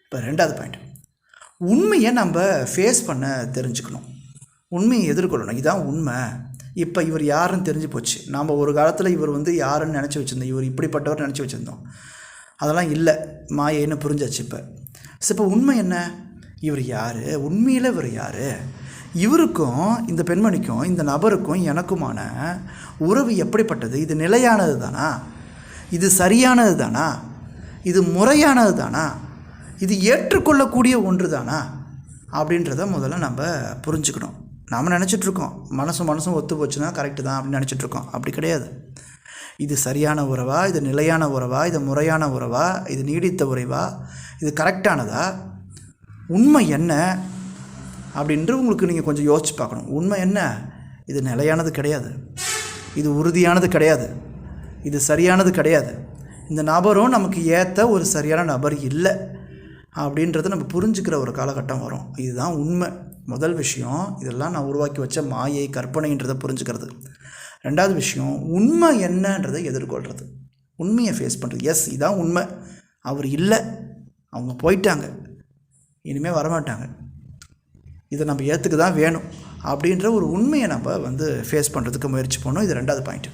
இப்போ ரெண்டாவது பாயிண்ட், உண்மையை நம்ம ஃபேஸ் பண்ண தெரிஞ்சுக்கணும், உண்மையை எதிர்கொள்ளணும். இதுதான் உண்மை. இப்போ இவர் யாருன்னு தெரிஞ்சு போச்சு. நாம் ஒரு காலத்தில் இவர் யாருன்னு நினச்சி வச்சுருந்தோம், இவர் இப்படிப்பட்டவர் நினச்சி வச்சுருந்தோம். அதெல்லாம் இல்லை, மாயைன்னு புரிஞ்சாச்சு. இப்போ உண்மை என்ன? இவர் யார்? உண்மையில் இவர் யார்? இவருக்கும் இந்த பெண்மணிக்கும் இந்த நபருக்கும் எனக்குமான உறவு எப்படிப்பட்டது? இது நிலையானது தானா? இது சரியானது தானா? இது முறையானது தானா? இது ஏற்றுக்கொள்ளக்கூடிய ஒன்று தானா? அப்படின்றத முதல்ல நம்ம புரிஞ்சுக்கணும். நாம் நினச்சிட்ருக்கோம் மனசும் ஒத்து போச்சுன்னா கரெக்டு தான் அப்படின்னு நினச்சிட்ருக்கோம். அப்படி கிடையாது. இது சரியான உறவா? இது நிலையான உறவா? இது முறையான உறவா? இது நீடித்த உறவா? இது கரெக்டானதா? உண்மை என்ன அப்படின்ட்டு உங்களுக்கு நீங்கள் கொஞ்சம் யோசிச்சு பார்க்கணும். உண்மை என்ன? இது நிலையானது கிடையாது, இது உறுதியானது கிடையாது, இது சரியானது கிடையாது, இந்த நபரும் நமக்கு ஏற்ற ஒரு சரியான நபர் இல்லை அப்படின்றத நம்ம புரிஞ்சுக்கிற ஒரு காலகட்டம் வரும். இதுதான் உண்மை. முதல் விஷயம், இதெல்லாம் நான் உருவாக்கி வச்ச மாயை, கற்பனைன்றதை புரிஞ்சுக்கிறது. ரெண்டாவது விஷயம், உண்மை என்னன்றதை எதிர்கொள்கிறது, உண்மையை ஃபேஸ் பண்ணுறது. எஸ், இதான் உண்மை, அவர் இல்லை, அவங்க போயிட்டாங்க, இனிமேல் வரமாட்டாங்க, இதை நம்ம ஏற்றுக்க தான் வேணும் அப்படின்ற ஒரு உண்மையை நம்ம ஃபேஸ் பண்ணுறதுக்கு முயற்சி பண்ணோம். இது ரெண்டாவது பாயிண்ட்.